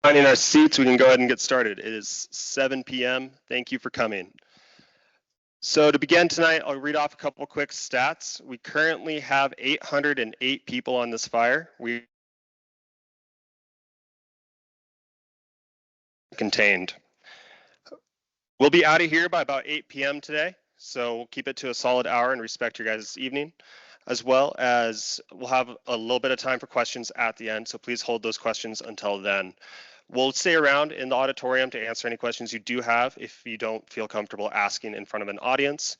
Finding our seats, we can go ahead and get started. It is 7 p.m. Thank you for coming. So to begin tonight, I'll read off a couple quick stats. We currently have 808 people on this fire. We contained. We'll be out of here by about 8 p.m. today, so we'll keep it to a solid hour and respect your guys' evening, as well as we'll have a little bit of time for questions at the end, so please hold those questions until then. We'll stay around in the auditorium to answer any questions you do have if you don't feel comfortable asking in front of an audience.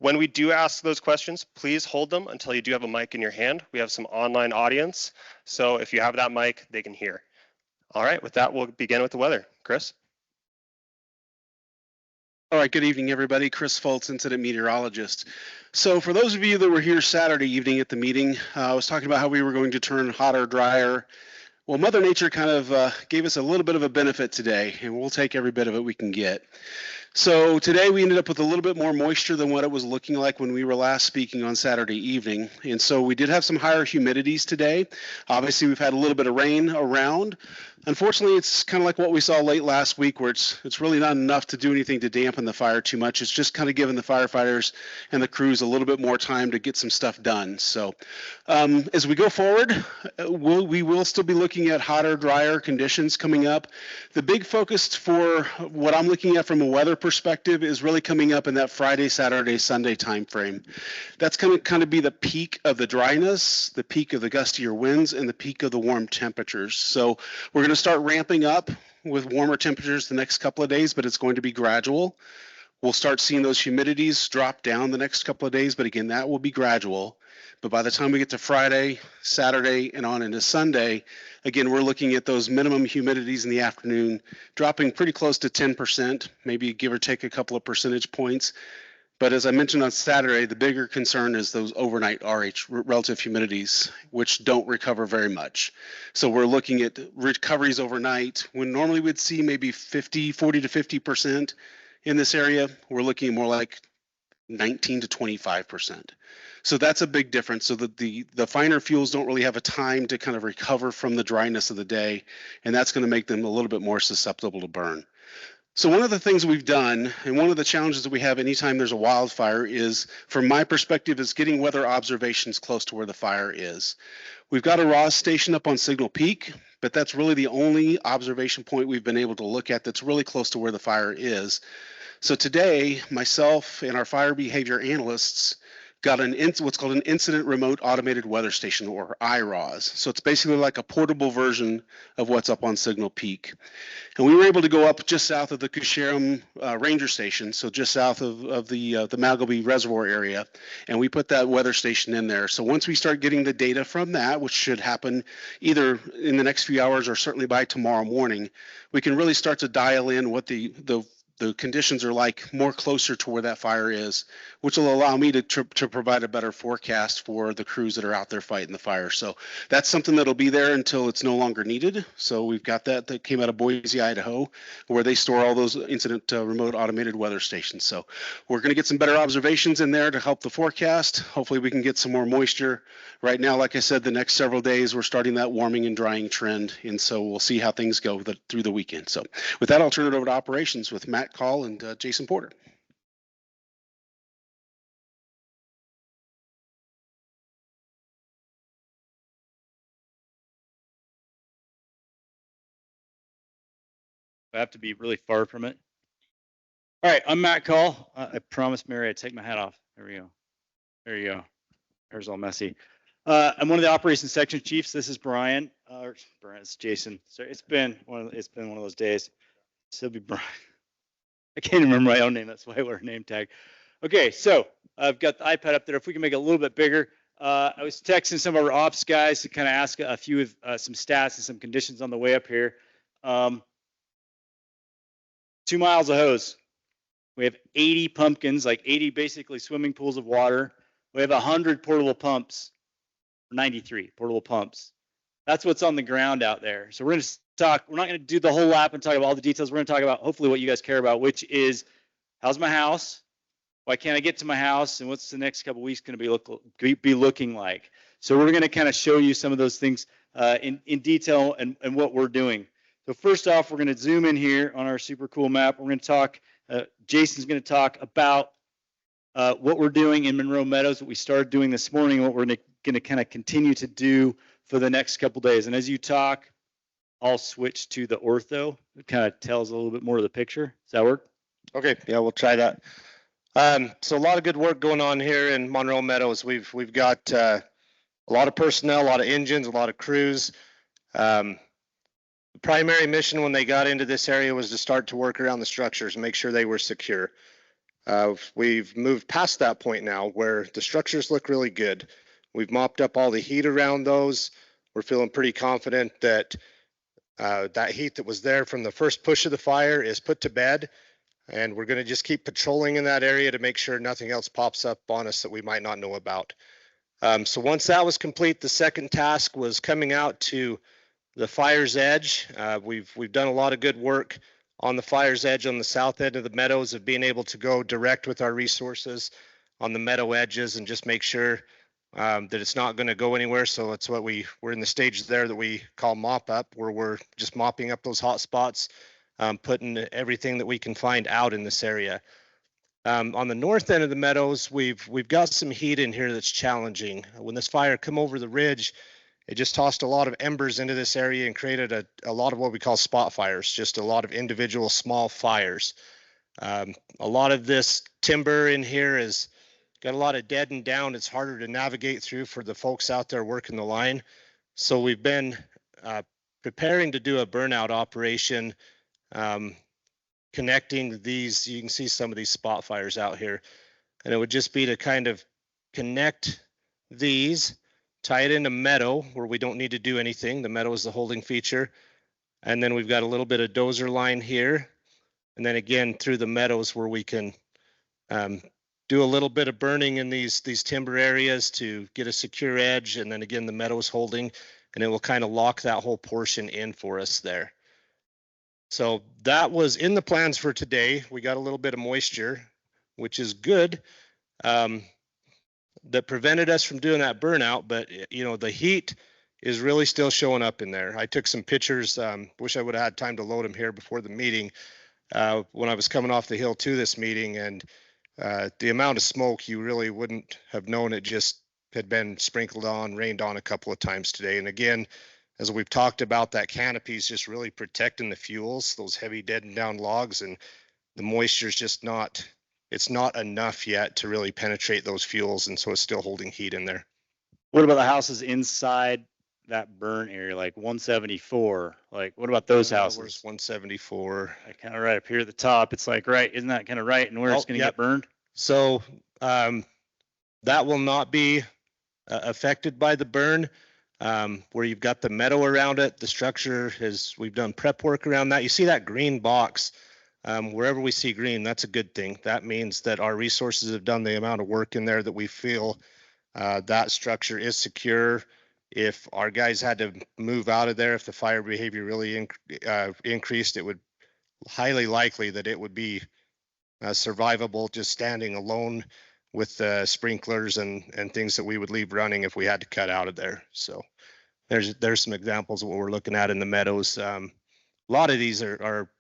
When we do ask those questions, please hold them until you do have a mic in your hand. We have some online audience, so if you have that mic, they can hear. All right, with that, we'll begin with the weather. Chris? All right, good evening, everybody. Chris Fultz, incident meteorologist. So for those of you that were here Saturday evening at the meeting, I was talking about how we were going to turn hotter, drier. Well, Mother Nature kind of gave us a little bit of a benefit today, and we'll take every bit of it we can get. So today we ended up with a little bit more moisture than what it was looking like when we were last speaking on Saturday evening. And so we did have some higher humidities today. Obviously, we've had a little bit of rain around. Unfortunately, it's kind of like what we saw late last week, where it's really not enough to do anything to dampen the fire too much. It's just kind of giving the firefighters and the crews a little bit more time to get some stuff done. So as we go forward, we will still be looking at hotter, drier conditions coming up. The big focus for what I'm looking at from a weather perspective is really coming up in that Friday, Saturday, Sunday timeframe. That's going to kind of be the peak of the dryness, the peak of the gustier winds, and the peak of the warm temperatures. So we're going to start ramping up with warmer temperatures the next couple of days, but it's going to be gradual. We'll start seeing those humidities drop down the next couple of days, but again, that will be gradual. But by the time we get to Friday, Saturday, and on into Sunday, again, we're looking at those minimum humidities in the afternoon dropping pretty close to 10%, maybe give or take a couple of percentage points. But as I mentioned on Saturday, the bigger concern is those overnight RH, relative humidities, which don't recover very much. So we're looking at recoveries overnight when normally we'd see maybe 40 to 50% in this area. We're looking at more like 19 to 25%. So that's a big difference, so that the finer fuels don't really have a time to kind of recover from the dryness of the day, and that's going to make them a little bit more susceptible to burn. So one of the things we've done, and one of the challenges that we have anytime there's a wildfire is, from my perspective, is getting weather observations close to where the fire is. We've got a RAWS station up on Signal Peak, but that's really the only observation point we've been able to look at that's really close to where the fire is. So today, myself and our fire behavior analysts got what's called an Incident Remote Automated Weather Station, or IRAWS. So it's basically like a portable version of what's up on Signal Peak. And we were able to go up just south of the Cusherum Ranger Station, so just south of the Malgobey Reservoir area, and we put that weather station in there. So once we start getting the data from that, which should happen either in the next few hours or certainly by tomorrow morning, we can really start to dial in what the conditions are like more closer to where that fire is, which will allow me to provide a better forecast for the crews that are out there fighting the fire. So that's something that'll be there until it's no longer needed. So we've got that came out of Boise, Idaho, where they store all those incident remote automated weather stations. So we're going to get some better observations in there to help the forecast. Hopefully we can get some more moisture. Right now, like I said, the next several days, we're starting that warming and drying trend. And so we'll see how things go through the weekend. So with that, I'll turn it over to operations with Matt Call and Jason Porter. I have to be really far from it. All right, I'm Matt Call. I promised Mary I'd take my hat off. There we go. There you go. There's all messy. I'm one of the operations section chiefs. This is Brian. It's Jason. Sorry, it's been one of those days. So it'll be Brian. I can't even remember my own name. That's why I wear a name tag. Okay, so I've got the iPad up there. If we can make it a little bit bigger. I was texting some of our ops guys to kind of ask a few of some stats and some conditions on the way up here. 2 miles of hose. We have 80 pumpkins, like 80 basically swimming pools of water. We have 100 portable pumps. 93 portable pumps. That's what's on the ground out there. So we're going to talk, we're not going to do the whole lap and talk about all the details. We're going to talk about hopefully what you guys care about, which is how's my house? Why can't I get to my house? And what's the next couple of weeks going to be looking like? So we're going to kind of show you some of those things in detail and what we're doing. So first off, we're going to zoom in here on our super cool map. We're going to talk, Jason's going to talk about what we're doing in Monroe Meadows, what we started doing this morning, and what we're going to kind of continue to do for the next couple days. And as you talk, I'll switch to the ortho. It kind of tells a little bit more of the picture. Does that work? Okay, yeah, we'll try that. So a lot of good work going on here in Monroe Meadows. We've got a lot of personnel, a lot of engines, a lot of crews. The primary mission when they got into this area was to start to work around the structures and make sure they were secure. We've moved past that point now where the structures look really good. We've mopped up all the heat around those. We're feeling pretty confident that that heat that was there from the first push of the fire is put to bed, and we're going to just keep patrolling in that area to make sure nothing else pops up on us that we might not know about. So once that was complete, the second task was coming out to the fire's edge. We've done a lot of good work on the fire's edge on the south end of the meadows of being able to go direct with our resources on the meadow edges and just make sure that it's not going to go anywhere. So it's what we're in the stage there that we call mop up, where we're just mopping up those hot spots, putting everything that we can find out in this area. On the north end of the meadows, we've got some heat in here that's challenging. When this fire come over the ridge, it just tossed a lot of embers into this area and created a lot of what we call spot fires, just a lot of individual small fires. A lot of this timber in here is got a lot of dead and down. It's harder to navigate through for the folks out there working the line. So we've been preparing to do a burnout operation, connecting these. You can see some of these spot fires out here, and it would just be to kind of connect these, tie it into meadow where we don't need to do anything. The meadow is the holding feature. And then we've got a little bit of dozer line here. And then again, through the meadows where we can do a little bit of burning in these timber areas to get a secure edge. And then again, the meadow's holding, and it will kind of lock that whole portion in for us there. So that was in the plans for today. We got a little bit of moisture, which is good. That prevented us from doing that burnout, but you know, the heat is really still showing up in there. I took some pictures, wish I would have had time to load them here before the meeting, when I was coming off the hill to this meeting, and the amount of smoke, you really wouldn't have known. It just had been sprinkled on, rained on a couple of times today. And again, as we've talked about, that canopy is just really protecting the fuels, those heavy dead and down logs, and the moisture is just not, it's not enough yet to really penetrate those fuels, and so it's still holding heat in there. What about the houses inside that burn area, like 174? Like, what about those houses? Where's 174? Kind of right up here at the top. It's like, right, isn't that kind of right and where it's going to get burned? So that will not be affected by the burn. Where you've got the meadow around it, the structure is, we've done prep work around that. You see that green box. Wherever we see green, that's a good thing. That means that our resources have done the amount of work in there that we feel that structure is secure. If our guys had to move out of there, if the fire behavior really increased, it would highly likely that it would be survivable just standing alone with sprinklers and things that we would leave running if we had to cut out of there. So there's some examples of what we're looking at in the meadows. A lot of these are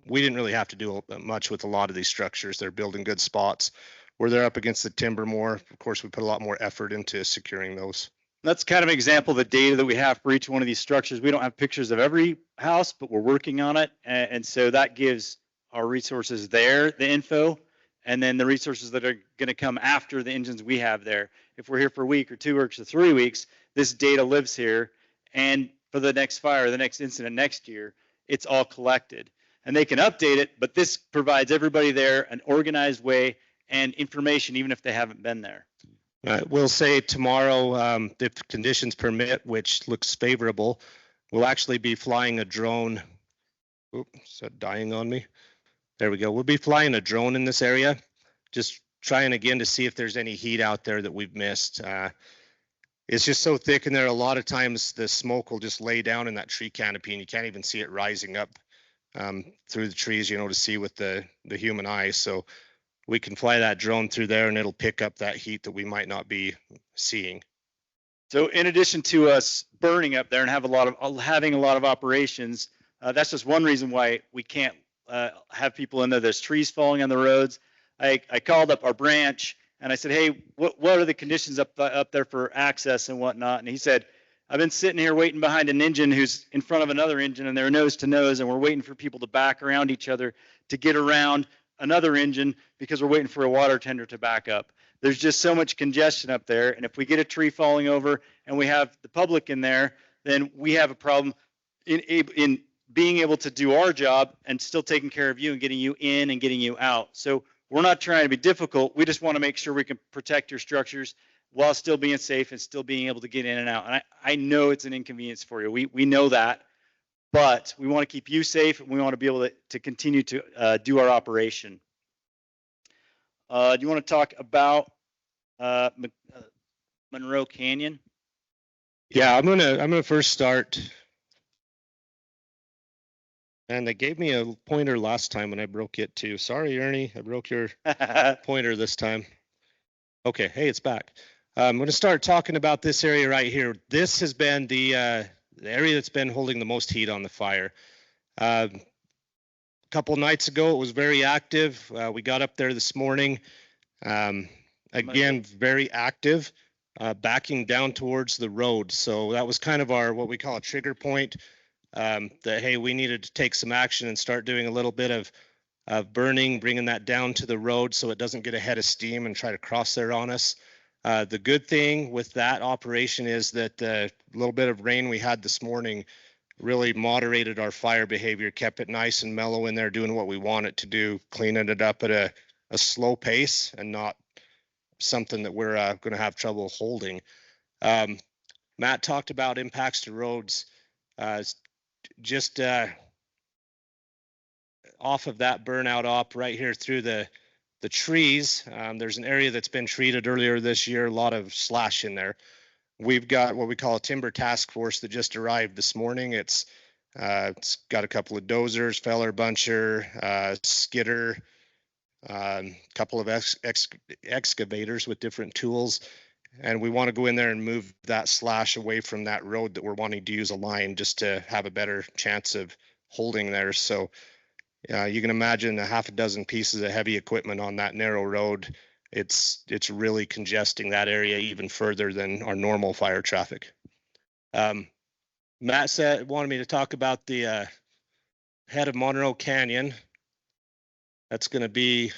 we didn't really have to do much with a lot of these structures. They're building good spots where they're up against the timber more. Of course, we put a lot more effort into securing those. That's kind of an example of the data that we have for each one of these structures. We don't have pictures of every house, but we're working on it. And so that gives our resources there the info, and then the resources that are going to come after the engines we have there. If we're here for a week or 2 weeks or 3 weeks, this data lives here. And for the next fire, the next incident next year, it's all collected. And they can update it, but this provides everybody there an organized way and information, even if they haven't been there. We'll say tomorrow, if conditions permit, which looks favorable, we'll actually be flying a drone. Oops, is that dying on me? There we go. We'll be flying a drone in this area, just trying again to see if there's any heat out there that we've missed. it's just so thick in there. A lot of times the smoke will just lay down in that tree canopy and you can't even see it rising up through the trees, you know, to see with the human eye. So we can fly that drone through there and it'll pick up that heat that we might not be seeing. So in addition to us burning up there and having a lot of operations, that's just one reason why we can't have people in there. There's trees falling on the roads. I called up our branch and I said, hey, what are the conditions up there for access and whatnot? And he said, I've been sitting here waiting behind an engine who's in front of another engine and they're nose to nose, and we're waiting for people to back around each other to get around another engine because we're waiting for a water tender to back up. There's just so much congestion up there, and if we get a tree falling over and we have the public in there, then we have a problem in being able to do our job and still taking care of you and getting you in and getting you out. So we're not trying to be difficult. We just want to make sure we can protect your structures while still being safe and still being able to get in and out. And I know it's an inconvenience for you. We know that, but we want to keep you safe and we want to be able to continue to do our operation. Do you want to talk about Monroe Canyon? Yeah, I'm gonna first start. And they gave me a pointer last time when I broke it too. Sorry, Ernie, I broke your pointer this time. Okay, hey, it's back. I'm going to start talking about this area right here. This has been the area that's been holding the most heat on the fire. A couple nights ago, it was very active. We got up there this morning. Again, very active, backing down towards the road. So that was kind of our, what we call a trigger point. That, hey, we needed to take some action and start doing a little bit of burning, bringing that down to the road so it doesn't get a head of steam and try to cross there on us. The good thing with that operation is that the little bit of rain we had this morning really moderated our fire behavior, kept it nice and mellow in there, doing what we want it to do, cleaning it up at a slow pace and not something that we're going to have trouble holding. Matt talked about impacts to roads. Just off of that burnout op right here through the trees, there's an area that's been treated earlier this year, a lot of slash in there. We've got what we call a timber task force that just arrived this morning. It's got a couple of dozers, feller buncher, skidder, couple of excavators with different tools. And we want to go in there and move that slash away from that road that we're wanting to use a line just to have a better chance of holding there. So you can imagine a half a dozen pieces of heavy equipment on that narrow road. It's really congesting that area even further than our normal fire traffic. Matt wanted me to talk about the head of Monroe Canyon. That's going to be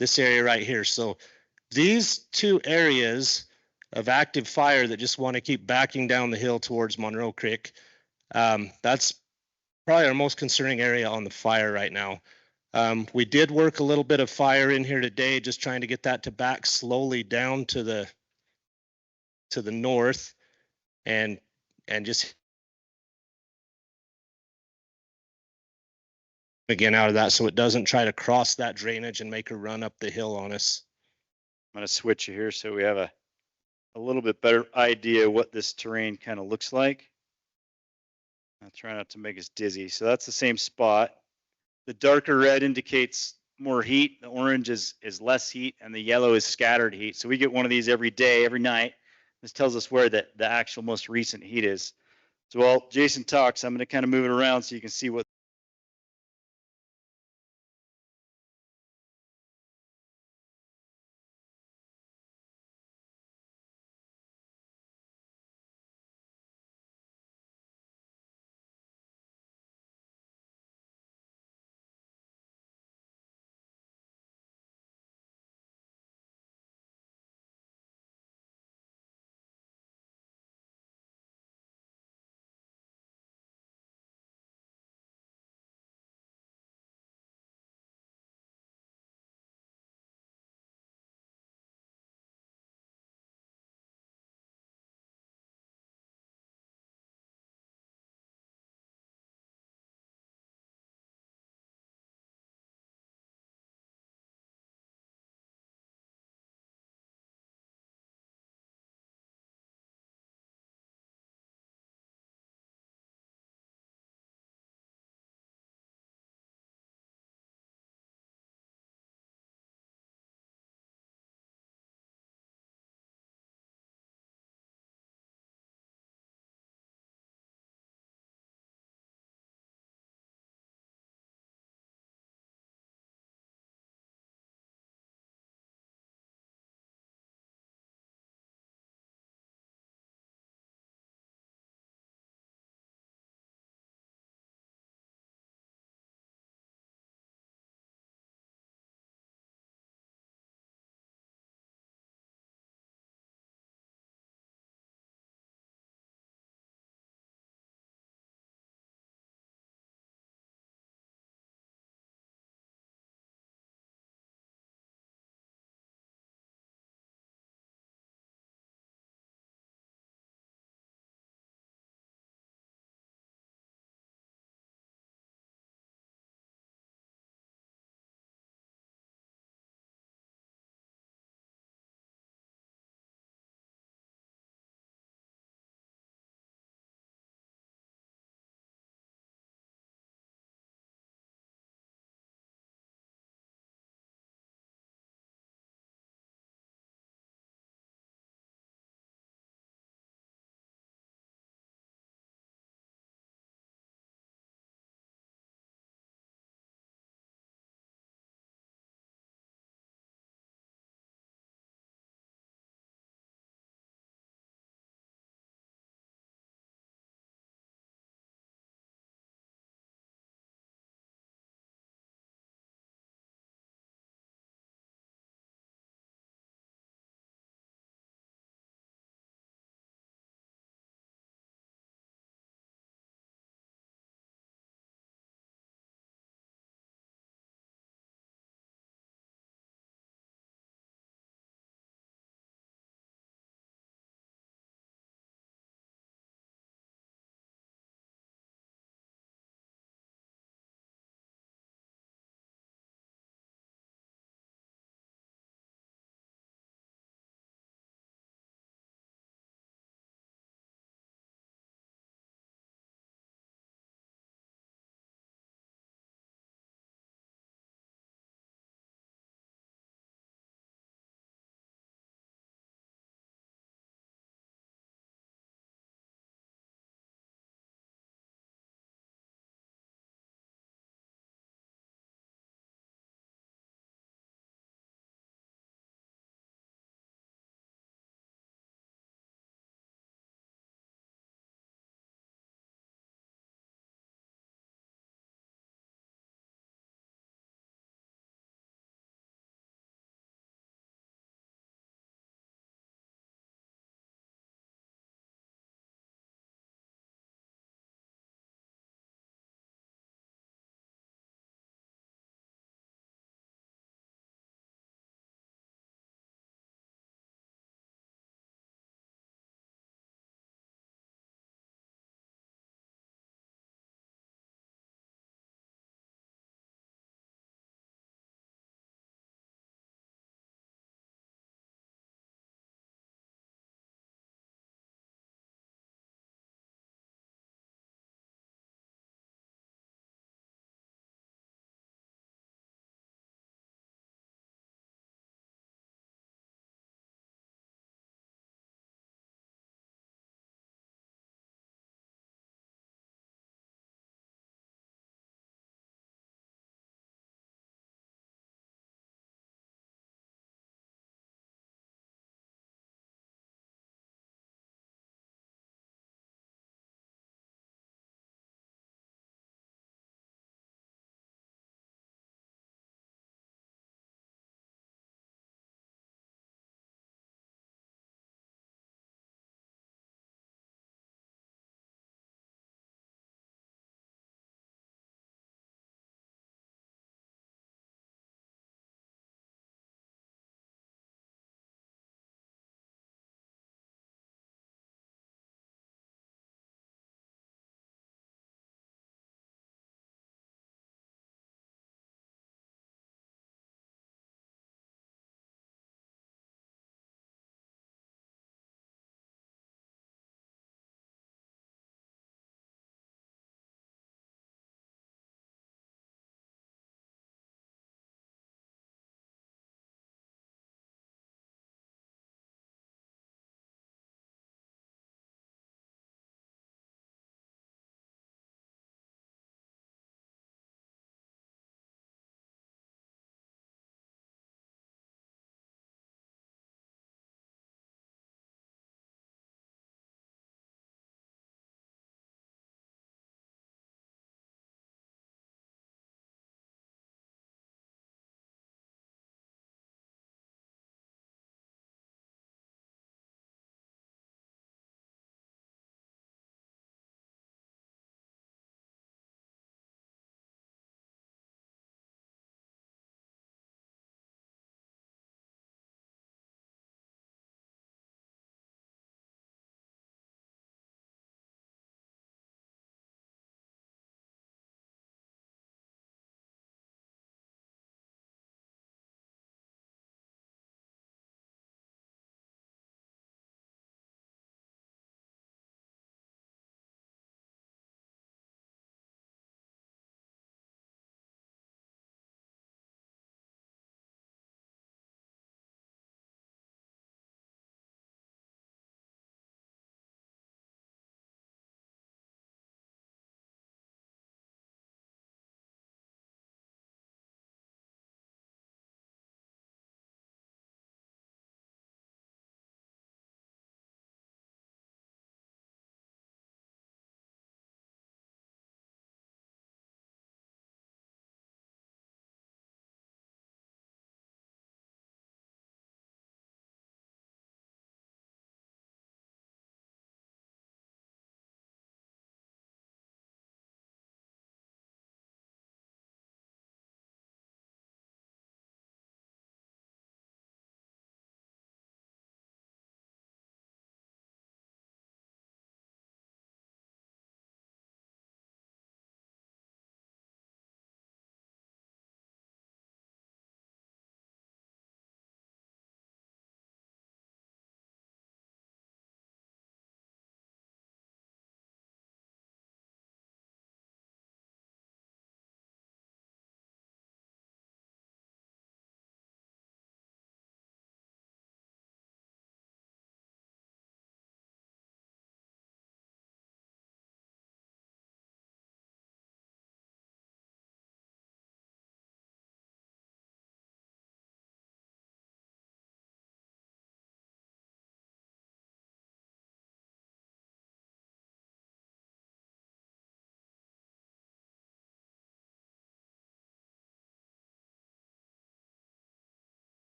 this area right here. So these two areas of active fire that just want to keep backing down the hill towards Monroe Creek, that's probably our most concerning area on the fire right now. We did work a little bit of fire in here today, just trying to get that to back slowly down to the north and just again out of that so it doesn't try to cross that drainage and make a run up the hill on us. I'm going to switch you here so we have a little bit better idea what this terrain kind of looks like. I'll try not to make us dizzy. So that's the same spot. The darker red indicates more heat. The orange is less heat, and the yellow is scattered heat. So we get one of these every day, every night. This tells us where the actual most recent heat is. So while Jason talks, I'm going to kind of move it around so you can see what